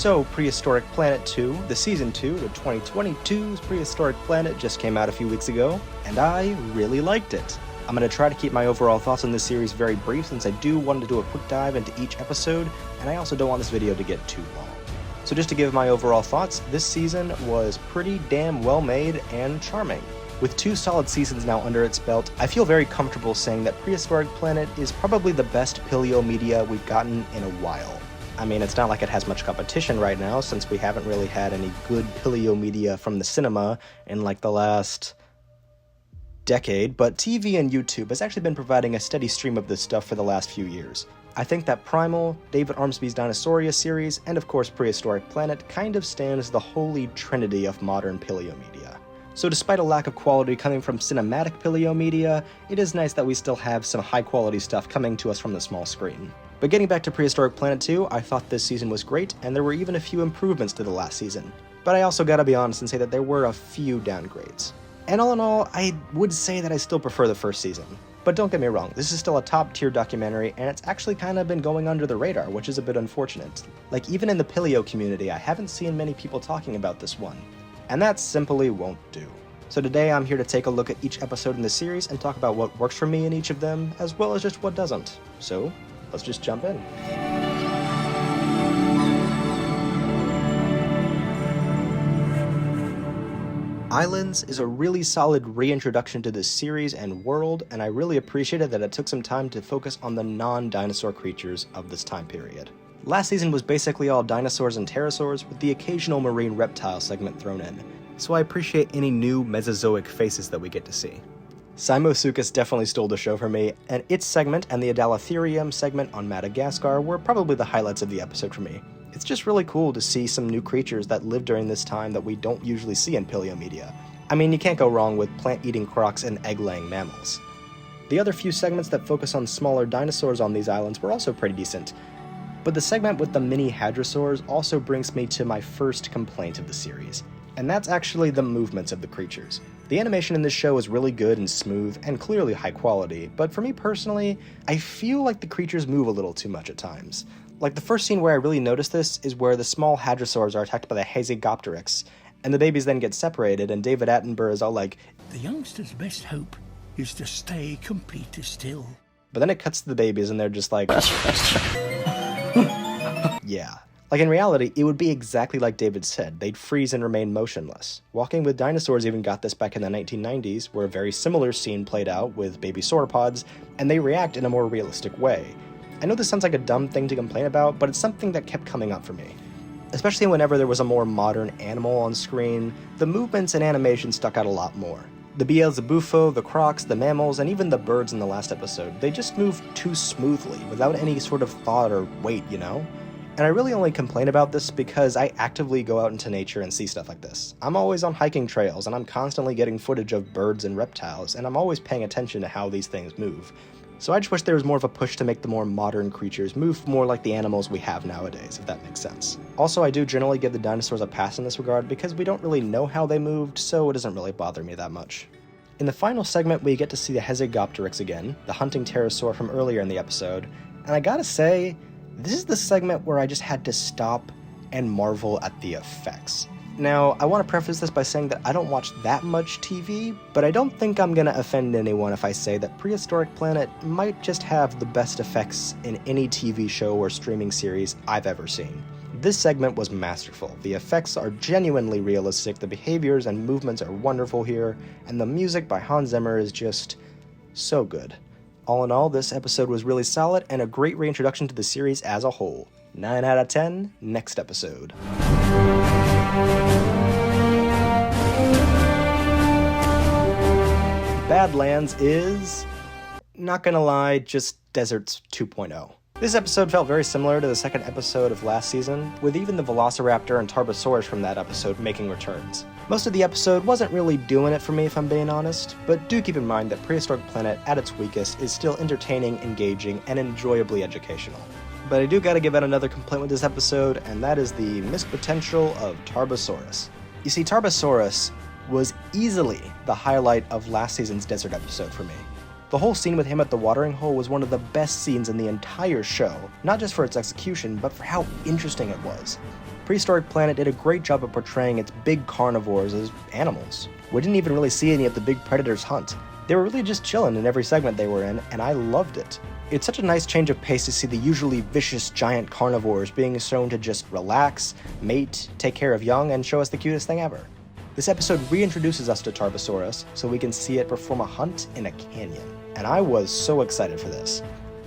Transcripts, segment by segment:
So, Prehistoric Planet 2, the Season 2 of 2022's Prehistoric Planet just came out a few weeks ago, and I really liked it. I'm going to try to keep my overall thoughts on this series very brief since I do want to do a quick dive into each episode, and I also don't want this video to get too long. So just to give my overall thoughts, this season was pretty damn well made and charming. With 2 solid seasons now under its belt, I feel very comfortable saying that Prehistoric Planet is probably the best Paleo-Media we've gotten in a while. I mean, it's not like it has much competition right now, since we haven't really had any good Paleo-Media from the cinema in like the last decade, but TV and YouTube has actually been providing a steady stream of this stuff for the last few years. I think that Primal, David Attenborough's Dinosaur series, and of course Prehistoric Planet kind of stands the holy trinity of modern Paleo-Media. So despite a lack of quality coming from cinematic Paleo-Media, it is nice that we still have some high-quality stuff coming to us from the small screen. But getting back to Prehistoric Planet 2, I thought this season was great, and there were even a few improvements to the last season. But I also gotta be honest and say that there were a few downgrades. And all in all, I would say that I still prefer the first season. But don't get me wrong, this is still a top-tier documentary, and it's actually kind of been going under the radar, which is a bit unfortunate. Like, even in the Paleo community, I haven't seen many people talking about this one. And that simply won't do. So today I'm here to take a look at each episode in the series and talk about what works for me in each of them, as well as just what doesn't. So, let's just jump in. Islands is a really solid reintroduction to this series and world, and I really appreciated that it took some time to focus on the non-dinosaur creatures of this time period. Last season was basically all dinosaurs and pterosaurs, with the occasional marine reptile segment thrown in, so I appreciate any new Mesozoic faces that we get to see. Simosuchus definitely stole the show for me, and its segment and the Adalatherium segment on Madagascar were probably the highlights of the episode for me. It's just really cool to see some new creatures that lived during this time that we don't usually see in Paleo-Media. I mean, you can't go wrong with plant-eating crocs and egg-laying mammals. The other few segments that focus on smaller dinosaurs on these islands were also pretty decent, but the segment with the mini hadrosaurs also brings me to my first complaint of the series, and that's actually the movements of the creatures. The animation in this show is really good and smooth, and clearly high quality, but for me personally, I feel like the creatures move a little too much at times. Like, the first scene where I really noticed this is where the small hadrosaurs are attacked by the Hesegopteryx, and the babies then get separated, and David Attenborough is all like, "The youngster's best hope is to stay completely still." But then it cuts to the babies, and they're just like, yeah. Like, in reality, it would be exactly like David said. They'd freeze and remain motionless. Walking with Dinosaurs even got this back in the 1990s, where a very similar scene played out with baby sauropods, and they react in a more realistic way. I know this sounds like a dumb thing to complain about, but it's something that kept coming up for me. Especially whenever there was a more modern animal on screen, the movements and animation stuck out a lot more. The Beelzebufo, the crocs, the mammals, and even the birds in the last episode, they just moved too smoothly, without any sort of thought or weight, you know? And I really only complain about this because I actively go out into nature and see stuff like this. I'm always on hiking trails, and I'm constantly getting footage of birds and reptiles, and I'm always paying attention to how these things move. So I just wish there was more of a push to make the more modern creatures move more like the animals we have nowadays, if that makes sense. Also, I do generally give the dinosaurs a pass in this regard because we don't really know how they moved, so it doesn't really bother me that much. In the final segment, we get to see the Hesegopteryx again, the hunting pterosaur from earlier in the episode, and I gotta say, this is the segment where I just had to stop and marvel at the effects. Now, I want to preface this by saying that I don't watch that much TV, but I don't think I'm gonna offend anyone if I say that Prehistoric Planet might just have the best effects in any TV show or streaming series I've ever seen. This segment was masterful. The effects are genuinely realistic, the behaviors and movements are wonderful here, and the music by Hans Zimmer is just so good. All in all, this episode was really solid and a great reintroduction to the series as a whole. 9 out of 10, next episode. Badlands is, not gonna lie, just Deserts 2.0. This episode felt very similar to the second episode of last season, with even the Velociraptor and Tarbosaurus from that episode making returns. Most of the episode wasn't really doing it for me if I'm being honest, but do keep in mind that Prehistoric Planet at its weakest is still entertaining, engaging, and enjoyably educational. But I do gotta give out another complaint with this episode, and that is the missed potential of Tarbosaurus. You see, Tarbosaurus was easily the highlight of last season's desert episode for me. The whole scene with him at the watering hole was one of the best scenes in the entire show, not just for its execution, but for how interesting it was. Prehistoric Planet did a great job of portraying its big carnivores as animals. We didn't even really see any of the big predators hunt. They were really just chilling in every segment they were in, and I loved it. It's such a nice change of pace to see the usually vicious giant carnivores being shown to just relax, mate, take care of young, and show us the cutest thing ever. This episode reintroduces us to Tarbosaurus, so we can see it perform a hunt in a canyon, and I was so excited for this.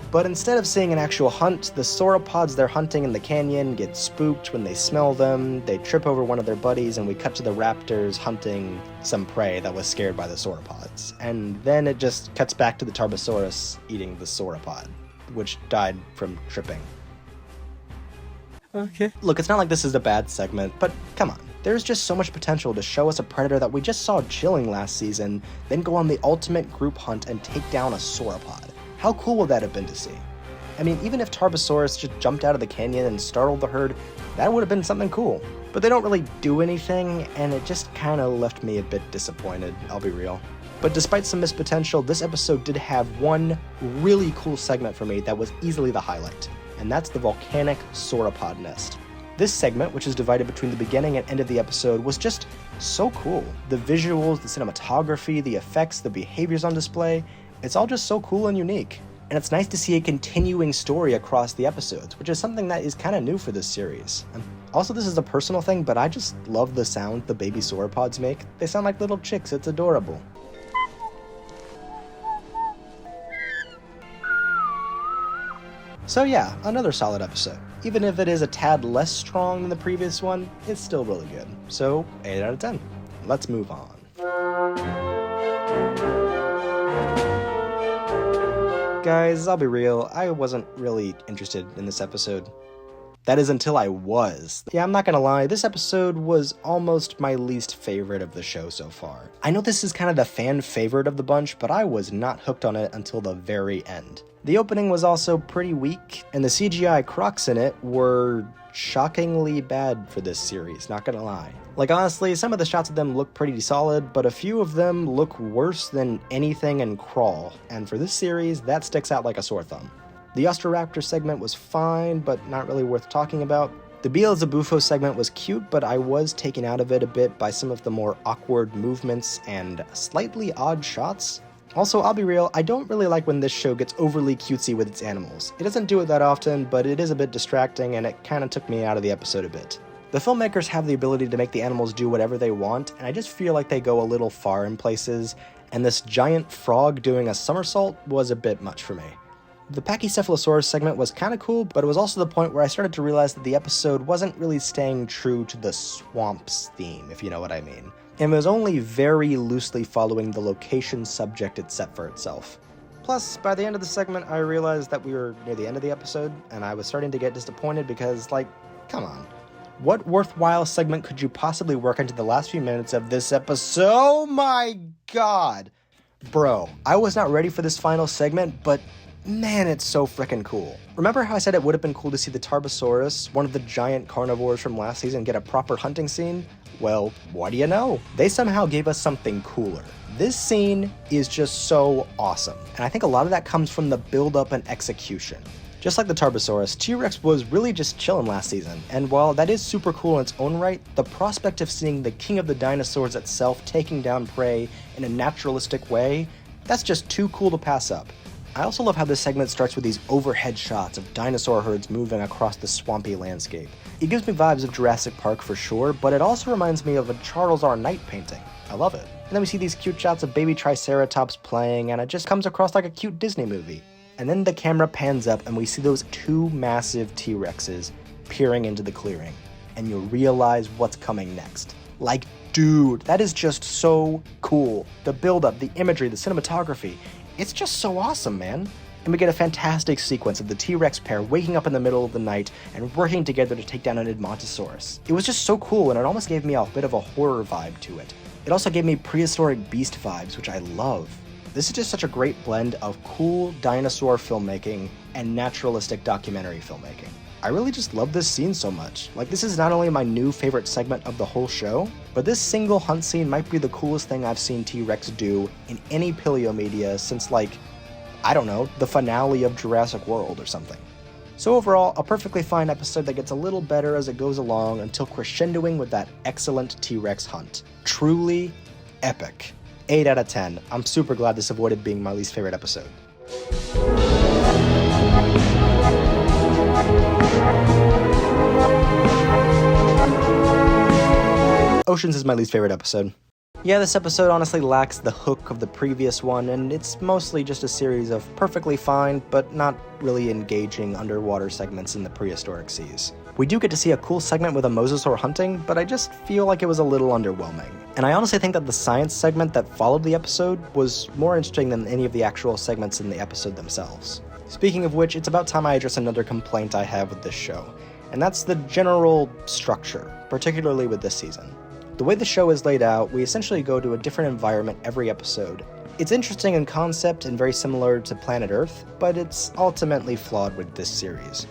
But instead of seeing an actual hunt, the sauropods they're hunting in the canyon get spooked when they smell them, they trip over one of their buddies, and we cut to the raptors hunting some prey that was scared by the sauropods. And then it just cuts back to the Tarbosaurus eating the sauropod, which died from tripping. Okay. Look, it's not like this is a bad segment, but come on. There's just so much potential to show us a predator that we just saw chilling last season, then go on the ultimate group hunt and take down a sauropod. How cool would that have been to see? I mean, even if Tarbosaurus just jumped out of the canyon and startled the herd, that would have been something cool. But they don't really do anything, and it just kinda left me a bit disappointed, I'll be real. But despite some missed potential, this episode did have one really cool segment for me that was easily the highlight, and that's the volcanic sauropod nest. This segment, which is divided between the beginning and end of the episode, was just so cool. The visuals, the cinematography, the effects, the behaviors on display, it's all just so cool and unique. And it's nice to see a continuing story across the episodes, which is something that is kind of new for this series. And also, this is a personal thing, but I just love the sound the baby sauropods make. They sound like little chicks, it's adorable. So yeah, another solid episode. Even if it is a tad less strong than the previous one, it's still really good. So, 8 out of 10. Let's move on. Guys, I'll be real, I wasn't really interested in this episode. That is until I was. Yeah, I'm not gonna lie, this episode was almost my least favorite of the show so far. I know this is kind of the fan favorite of the bunch, but I was not hooked on it until the very end. The opening was also pretty weak, and the CGI crocs in it were shockingly bad for this series, not gonna lie. Like honestly, some of the shots of them look pretty solid, but a few of them look worse than anything in Crawl, and for this series, that sticks out like a sore thumb. The Ostroraptor segment was fine, but not really worth talking about. The Beelzebufo segment was cute, but I was taken out of it a bit by some of the more awkward movements and slightly odd shots. Also, I'll be real, I don't really like when this show gets overly cutesy with its animals. It doesn't do it that often, but it is a bit distracting and it kinda took me out of the episode a bit. The filmmakers have the ability to make the animals do whatever they want, and I just feel like they go a little far in places, and this giant frog doing a somersault was a bit much for me. The Pachycephalosaurus segment was kinda cool, but it was also the point where I started to realize that the episode wasn't really staying true to the swamps theme, if you know what I mean. And was only very loosely following the location subject it set for itself. Plus, by the end of the segment, I realized that we were near the end of the episode, and I was starting to get disappointed because, like, come on. What worthwhile segment could you possibly work into the last few minutes of this episode? Oh my god! Bro, I was not ready for this final segment, but man, it's so freaking cool. Remember how I said it would have been cool to see the Tarbosaurus, one of the giant carnivores from last season, get a proper hunting scene? Well, what do you know? They somehow gave us something cooler. This scene is just so awesome, and I think a lot of that comes from the build-up and execution. Just like the Tarbosaurus, T-Rex was really just chilling last season, and while that is super cool in its own right, the prospect of seeing the king of the dinosaurs itself taking down prey in a naturalistic way, that's just too cool to pass up. I also love how this segment starts with these overhead shots of dinosaur herds moving across the swampy landscape. It gives me vibes of Jurassic Park for sure, but it also reminds me of a Charles R. Knight painting. I love it. And then we see these cute shots of baby Triceratops playing, and it just comes across like a cute Disney movie. And then the camera pans up and we see those two massive T-Rexes peering into the clearing. And you realize what's coming next. Like, dude, that is just so cool. The build-up, the imagery, the cinematography. It's just so awesome, man. And we get a fantastic sequence of the T-Rex pair waking up in the middle of the night and working together to take down an Edmontosaurus. It was just so cool, and it almost gave me a bit of a horror vibe to it. It also gave me prehistoric beast vibes, which I love. This is just such a great blend of cool dinosaur filmmaking and naturalistic documentary filmmaking. I really just love this scene so much. Like, this is not only my new favorite segment of the whole show, but this single hunt scene might be the coolest thing I've seen T-Rex do in any Paleo-Media since, like, I don't know, the finale of Jurassic World or something. So overall, a perfectly fine episode that gets a little better as it goes along until crescendoing with that excellent T-Rex hunt. Truly epic. 8 out of 10. I'm super glad this avoided being my least favorite episode. Oceans is my least favorite episode. Yeah, this episode honestly lacks the hook of the previous one, and it's mostly just a series of perfectly fine, but not really engaging underwater segments in the prehistoric seas. We do get to see a cool segment with a mosasaur hunting, but I just feel like it was a little underwhelming. And I honestly think that the science segment that followed the episode was more interesting than any of the actual segments in the episode themselves. Speaking of which, it's about time I address another complaint I have with this show, and that's the general structure, particularly with this season. The way the show is laid out, we essentially go to a different environment every episode. It's interesting in concept and very similar to Planet Earth, but it's ultimately flawed with this series.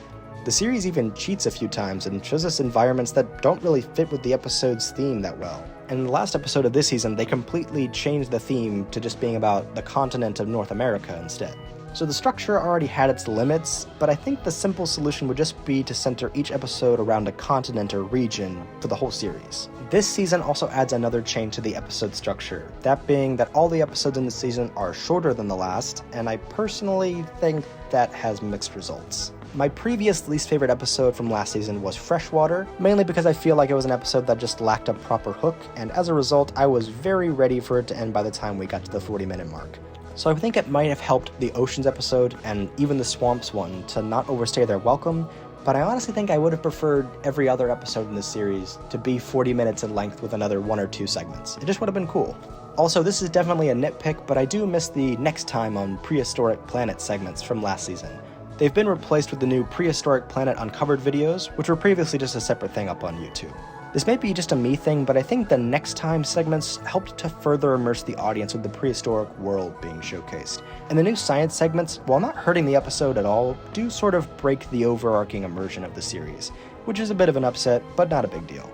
The series even cheats a few times and shows us environments that don't really fit with the episode's theme that well. In the last episode of this season, they completely changed the theme to just being about the continent of North America instead. So the structure already had its limits, but I think the simple solution would just be to center each episode around a continent or region for the whole series. This season also adds another change to the episode structure, that being that all the episodes in the season are shorter than the last, and I personally think that has mixed results. My previous least favorite episode from last season was Freshwater, mainly because I feel like it was an episode that just lacked a proper hook, and as a result, I was very ready for it to end by the time we got to the 40-minute mark. So I think it might have helped the Oceans episode, and even the Swamps one, to not overstay their welcome, but I honestly think I would have preferred every other episode in this series to be 40 minutes in length with another 1 or 2 segments. It just would have been cool. Also, this is definitely a nitpick, but I do miss the Next Time on Prehistoric Planet segments from last season. They've been replaced with the new Prehistoric Planet Uncovered videos, which were previously just a separate thing up on YouTube. This may be just a me thing, but I think the Next Time segments helped to further immerse the audience with the prehistoric world being showcased. And the new science segments, while not hurting the episode at all, do sort of break the overarching immersion of the series, which is a bit of an upset, but not a big deal.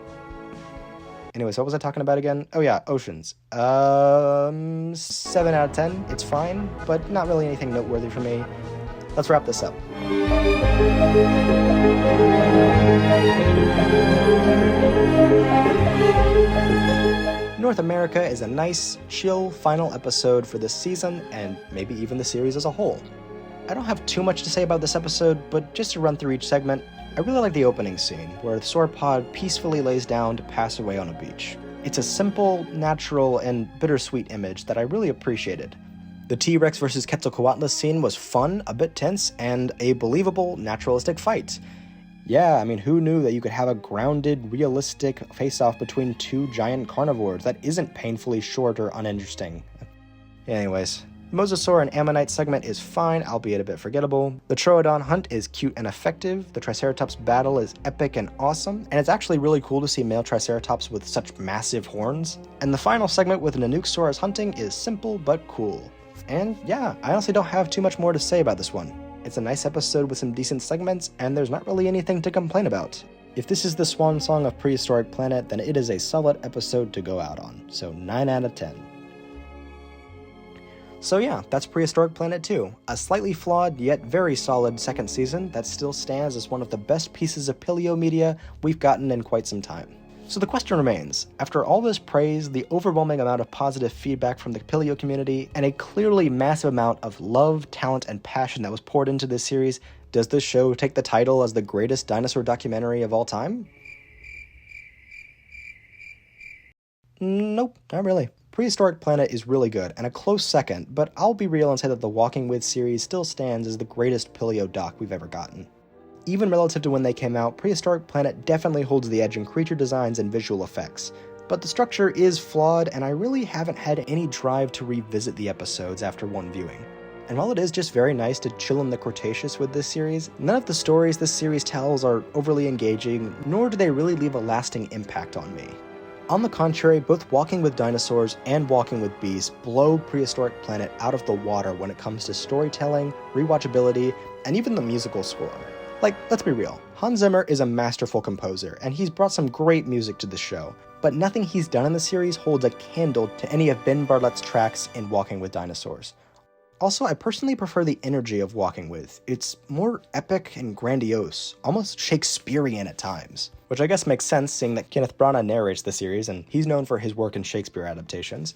Anyways, what was I talking about again? Oh yeah, Oceans. 7 out of 10. It's fine, but not really anything noteworthy for me. Let's wrap this up. North America is a nice, chill final episode for this season, and maybe even the series as a whole. I don't have too much to say about this episode, but just to run through each segment, I really like the opening scene, where the sauropod peacefully lays down to pass away on a beach. It's a simple, natural, and bittersweet image that I really appreciated. The T-Rex vs. Quetzalcoatlus scene was fun, a bit tense, and a believable, naturalistic fight. Yeah, I mean, who knew that you could have a grounded, realistic face-off between 2 giant carnivores that isn't painfully short or uninteresting? Anyways, the Mosasaur and Ammonite segment is fine, albeit a bit forgettable. The Troodon hunt is cute and effective, the Triceratops battle is epic and awesome, and it's actually really cool to see male Triceratops with such massive horns. And the final segment with Nanuqsaurus hunting is simple but cool. And yeah, I honestly don't have too much more to say about this one. It's a nice episode with some decent segments, and there's not really anything to complain about. If this is the swan song of Prehistoric Planet, then it is a solid episode to go out on, so 9 out of 10. So yeah, that's Prehistoric Planet 2, a slightly flawed yet very solid second season that still stands as one of the best pieces of Paleo-Media we've gotten in quite some time. So the question remains, after all this praise, the overwhelming amount of positive feedback from the Paleo community, and a clearly massive amount of love, talent, and passion that was poured into this series, does this show take the title as the greatest dinosaur documentary of all time? Nope, not really. Prehistoric Planet is really good, and a close second, but I'll be real and say that the Walking With series still stands as the greatest Paleo doc we've ever gotten. Even relative to when they came out, Prehistoric Planet definitely holds the edge in creature designs and visual effects. But the structure is flawed, and I really haven't had any drive to revisit the episodes after one viewing. And while it is just very nice to chill in the Cretaceous with this series, none of the stories this series tells are overly engaging, nor do they really leave a lasting impact on me. On the contrary, both Walking With Dinosaurs and Walking With Beasts blow Prehistoric Planet out of the water when it comes to storytelling, rewatchability, and even the musical score. Like, let's be real, Hans Zimmer is a masterful composer, and he's brought some great music to the show, but nothing he's done in the series holds a candle to any of Ben Bartlett's tracks in Walking with Dinosaurs. Also, I personally prefer the energy of Walking With. It's more epic and grandiose, almost Shakespearean at times. Which I guess makes sense, seeing that Kenneth Branagh narrates the series, and he's known for his work in Shakespeare adaptations.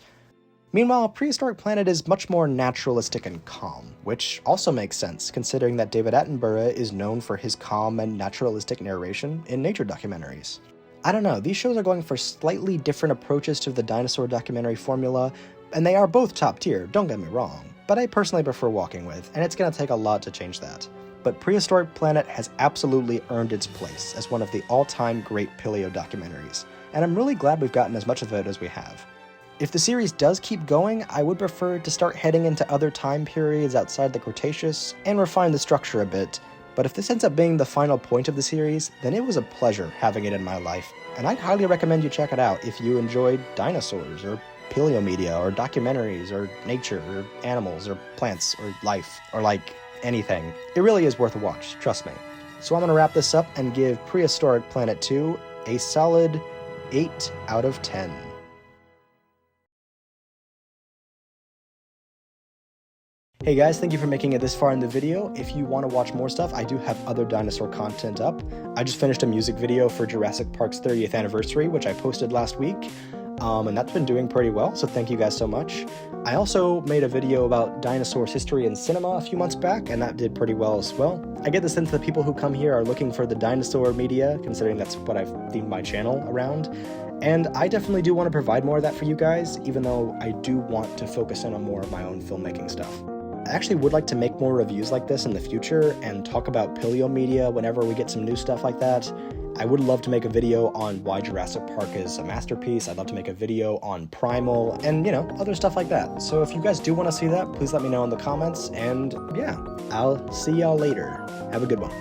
Meanwhile, Prehistoric Planet is much more naturalistic and calm, which also makes sense, considering that David Attenborough is known for his calm and naturalistic narration in nature documentaries. I don't know, these shows are going for slightly different approaches to the dinosaur documentary formula, and they are both top tier, don't get me wrong. But I personally prefer Walking With, and it's gonna take a lot to change that. But Prehistoric Planet has absolutely earned its place as one of the all-time great paleo documentaries, and I'm really glad we've gotten as much of it as we have. If the series does keep going, I would prefer to start heading into other time periods outside the Cretaceous and refine the structure a bit, but if this ends up being the final point of the series, then it was a pleasure having it in my life, and I'd highly recommend you check it out if you enjoyed dinosaurs, or Paleo-Media, or documentaries, or nature, or animals, or plants, or life, or like anything. It really is worth a watch, trust me. So I'm gonna wrap this up and give Prehistoric Planet 2 a solid 8 out of 10. Hey guys, thank you for making it this far in the video. If you want to watch more stuff, I do have other dinosaur content up. I just finished a music video for Jurassic Park's 30th anniversary, which I posted last week. And that's been doing pretty well, so thank you guys so much. I also made a video about dinosaurs' history in cinema a few months back, and that did pretty well as well. I get the sense that people who come here are looking for the dinosaur media, considering that's what I've themed my channel around. And I definitely do want to provide more of that for you guys, even though I do want to focus in on more of my own filmmaking stuff. I actually would like to make more reviews like this in the future and talk about Paleo-Media whenever we get some new stuff like that. I would love to make a video on why Jurassic Park is a masterpiece. I'd love to make a video on Primal and, other stuff like that. So if you guys do want to see that, please let me know in the comments. And yeah, I'll see y'all later. Have a good one.